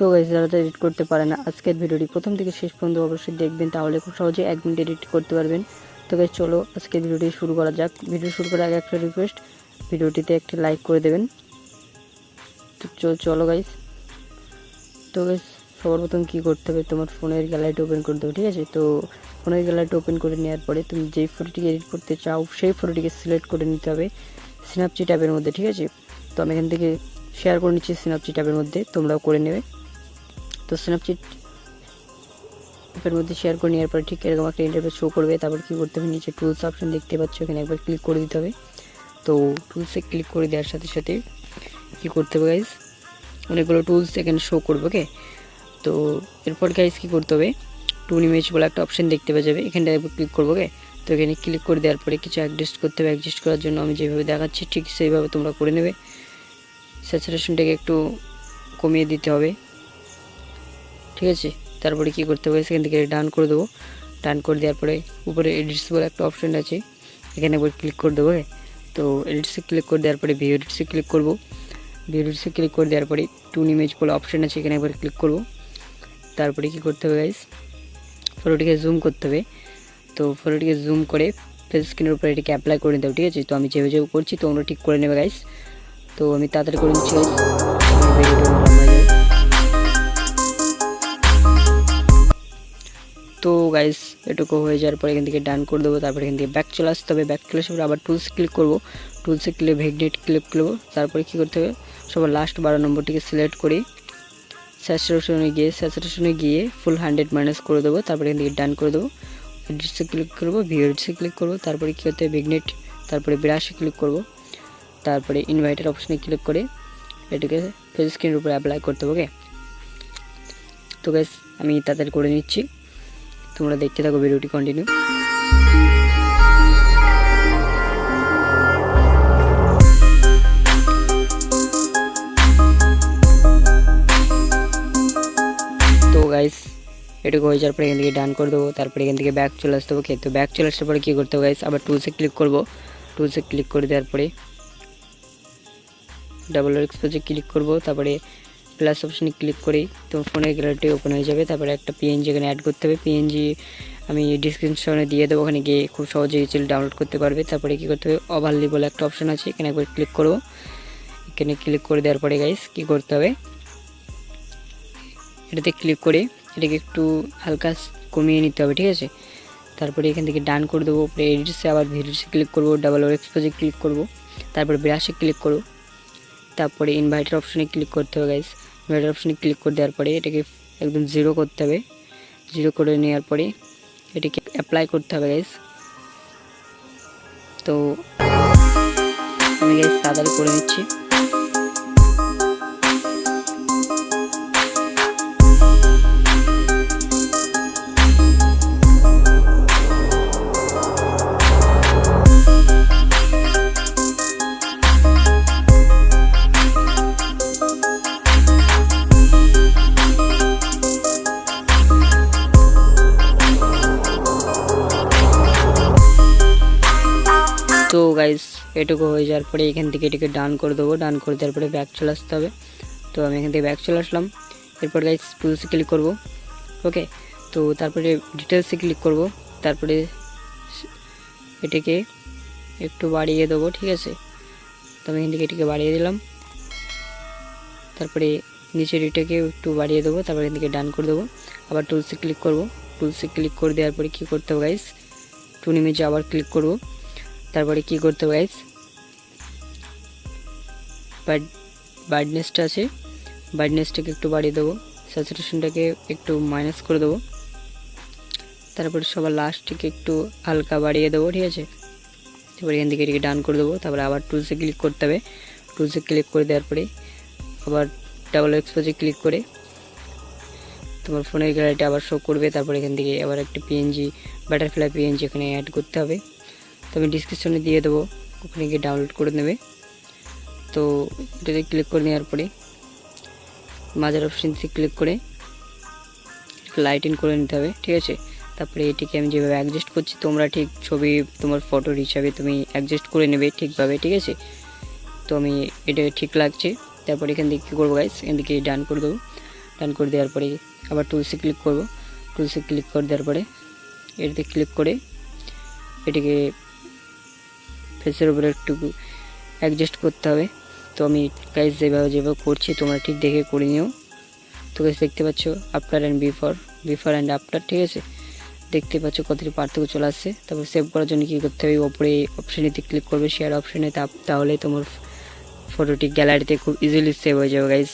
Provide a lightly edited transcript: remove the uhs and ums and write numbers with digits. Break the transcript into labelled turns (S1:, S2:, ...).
S1: তো গাইস যারা এডিট করতে পারে না আজকের ভিডিওটি প্রথম থেকে শেষ পর্যন্ত অবশ্যই দেখবেন, তাহলে খুব সহজে 1 মিনিট এডিট করতে পারবেন। তো গাইস চলো আজকের ভিডিওটি শুরু করা যাক। ভিডিও শুরু করার আগে একটা রিকোয়েস্ট, ভিডিওটিতে একটা লাইক করে দেবেন। তো চলো গাইস। তো গাইস সবার প্রথম কী করতে হবে, তোমার ফোনের গ্যালারিটি ওপেন করতে হবে, ঠিক আছে। তো ফোনের গ্যালারিটি ওপেন করে নেওয়ার পরে তুমি যেই ফটোটিকে এডিট করতে চাও সেই ফটোটিকে সিলেক্ট করে নিতে হবে স্ন্যাপচিট অ্যাপের মধ্যে, ঠিক আছে। তো আমি এখান থেকে শেয়ার করে নিচ্ছি স্ন্যাপচিট অ্যাপের মধ্যে, তোমরাও করে নেবে। তো স্ন্যাপচিট অ্যাপের মধ্যে শেয়ার করে নেওয়ার পরে ঠিক এরকম একটা ইন্টারফেস শো করবে। তারপর কী করতে হবে, নিচে টুলস অপশন দেখতে পাচ্ছ, এখানে একবার ক্লিক করে দিতে হবে। তো টুলসে ক্লিক করে দেওয়ার সাথে সাথে কী করতে হবে গাইজ, অনেকগুলো টুলস এখানে শো করবে, ওকে। তো এরপর গাইজ কী করতে হবে, টুন ইমেজ বলে একটা অপশন দেখতে পাওয়া যাবে, এখানটায় একবার ক্লিক করবো, ওকে। তো এখানে ক্লিক করে দেওয়ার পরে কিছু অ্যাডজাস্ট করতে হবে। অ্যাডজাস্ট করার জন্য আমি যেভাবে দেখাচ্ছি ঠিক সেইভাবে তোমরা করে নেবে। স্যাচুরেশনটাকে একটু কমিয়ে দিতে হবে, ঠিক আছে। তারপরে কী করতে হবে, সেখান থেকে ডান করে দেবো। ডান করে দেওয়ার পরে উপরে এডিটস বলে একটা অপশন আছে, এখানে একবার ক্লিক করে দেবো। তো এডিটসে ক্লিক করে দেওয়ার পরে ভিউ এডিটসে ক্লিক করবো। ভিউ এডিটসে ক্লিক করে দেওয়ার পরে টুন ইমেজ বলে অপশন আছে, এখানে একবার ক্লিক করবো। তারপরে কী করতে হবে গাইজ, ফটোটিকে জুম করতে হবে। তো ফটোটিকে জুম করে ফেস স্ক্রিনের উপরে এটিকে অ্যাপ্লাই করে নিতে হবে, ঠিক আছে। তো আমি যেভাবে যেভাবে করছি তোমরা ঠিক করে নেবে গাইজ। তো আমি তাড়াতাড়ি করে নিচ্ছি গাইজ, তো গাইস এটুকু হয়ে যাওয়ার পরে এখান থেকে ডান করে দেবো। তারপরে এখান থেকে ব্যাক চলে আসতে হবে। ব্যাক চলে আসার পরে আবার টুলস ক্লিক করবো। টুলসে ক্লিক ভেগনেট ক্লিক করবো। তারপরে কী করতে হবে, সবার লাস্ট 12 নম্বরটিকে সিলেক্ট করে স্যাচুরেশনে গিয়ে ফুল 100 মাইনাস করে দেবো। তারপরে এখান থেকে ডান করে দেবো। এডিটসে ক্লিক করবো, ভিউ এডিটসে ক্লিক করবো। তারপরে কী করতে হবে, ভেগনেট, তারপরে ব্রাশে ক্লিক করবো। তারপরে ইনভাইটের অপশানে ক্লিক করে এটাকে ফেস স্ক্রিনের উপরে অ্যাপ্লাই করতে হবে, ওকে। তো গাইস আমি তাড়াতাড়ি করে নিচ্ছি, তোমরা দেখতে থাকো ভিডিওটি কন্টিনিউ। তো গাইস এটুকু হয়ে যাওয়ার পরে এখান থেকে ডান করে দেবো। তারপরে এখান থেকে ব্যাক চলে আসতে হবে, ওকে। তো ব্যাক চলে আসার পরে কী করতে হবে গাইস, আবার টুলসে ক্লিক করবো। টুলসে ক্লিক করে দেওয়ার পরে ডাবল এক্সপোজে ক্লিক করবো। তারপরে প্লাস অপশানে ক্লিক করেই তোমার ফোনের গ্যালারিটি ওপেন হয়ে যাবে। তারপরে একটা পিএনজি এখানে অ্যাড করতে হবে। পিএনজি আমি ডিসক্রিপশনে দিয়ে দেবো, ওখানে গিয়ে খুব সহজেই ডাউনলোড করতে পারবে। তারপরে কী করতে হবে, ওভারলি বলে একটা অপশান আছে, এখানে একবার ক্লিক করবো। এখানে ক্লিক করে দেওয়ার পরে গাইস কী করতে হবে, এটাতে ক্লিক করে এটাকে একটু হালকা কমিয়ে নিতে হবে, ঠিক আছে। তারপরে এখান থেকে ডান করে দেবো। উপরে এডিটসে আবার ভিডিওসে ক্লিক করবো, ডাবল এক্সপোজে ক্লিক করবো। তারপরে ব্রাশে ক্লিক করবো। তারপরে ইনভাইটের অপশানে ক্লিক করতে হবে গাইস। ইনভাইটের অপশানে ক্লিক করে দেওয়ার পরে এটাকে একদম 0 করতে হবে। 0 করে নেওয়ার পরে এটাকে অ্যাপ্লাই করতে হবে গাইস। তো আমি গাইস তাড়াতাড়ি করে নিচ্ছি। তো গাইস এটুকু হয়ে যাওয়ার পরে এখান থেকে এটাকে ডান করে দেবো। ডান করে দেওয়ার পরে ব্যাক চলে আসতে হবে। তো আমি এখান থেকে ব্যাক চলে আসলাম। এরপর গাইস টুলসে ক্লিক করব, ওকে। তো তারপরে ডিটেলসে ক্লিক করব। তারপরে এটাকে একটু বাড়িয়ে দেবো, ঠিক আছে। তো আমি এখান থেকে এটাকে বাড়িয়ে দিলাম। তারপরে নিচের এটাকে একটু বাড়িয়ে দেবো। তারপরে এখান থেকে ডান করে দেবো। আবার টুলসে ক্লিক করব। টুলসে ক্লিক করে দেওয়ার পরে কী করতে হবে গাইস, টুন ইমেজে আবার ক্লিক করব। তারপরে কী করতে হবে গাইস, ব্রাইটনেসটা আছে, ব্রাইটনেসটাকে একটু বাড়িয়ে দেবো। স্যাচুরেশনটাকে একটু মাইনাস করে দেবো। তারপরে সবার লাস্টটিকে একটু হালকা বাড়িয়ে দেবো, ঠিক আছে। তারপরে এখান থেকে এটিকে ডান করে দেবো। তারপরে আবার টুলসে ক্লিক করতে হবে। টুলসে ক্লিক করে দেওয়ার পরে আবার ডাবল এক্সপোজে ক্লিক করে তোমার ফোনের গ্যালারিটা আবার শো করবে। তারপরে এখান থেকে আবার একটা পিএনজি, বাটারফ্লাই পিএনজি এখানে অ্যাড করতে হবে। তো আমি ডিসক্রিপশনে দিয়ে দেবো, ওখানে গিয়ে ডাউনলোড করে নেবে। তো এটাতে ক্লিক করে নেওয়ার পরে মাঝের অপশানটি ক্লিক করে লাইটিং করে নিতে হবে, ঠিক আছে। তারপরে এটিকে আমি যেভাবে অ্যাডজাস্ট করছি তোমরা ঠিক ছবি তোমার ফটোর হিসাবে তুমি অ্যাডজাস্ট করে নেবে ঠিকভাবে, ঠিক আছে। তো আমি এটা ঠিক লাগছে। তারপরে এখান থেকে কী করবো গাইস, এখান থেকে ডান করে দেবো। ডান করে দেওয়ার পরে আবার টুলসে ক্লিক করব। টুলসে ক্লিক করে দেওয়ার পরে এটিতে ক্লিক করে এটিকে ফেসের উপরে একটু অ্যাডজাস্ট করতে হবে। তো আমি গাইস যেভাবে করছি তোমরা ঠিক দেখে করে নিও। তো গাইস দেখতে পাচ্ছ after and before and after, ঠিক আছে। দেখতে পাচ্ছ কতটি পার্থক্য চলে আসছে। তারপর সেভ করার জন্য কী করতে হবে, ওপরে অপশানেতে ক্লিক করবে, শেয়ার অপশানে, তাহলে তোমার ফটোটি গ্যালারিতে খুব ইজিলি সেভ হয়ে যাবে গাইস।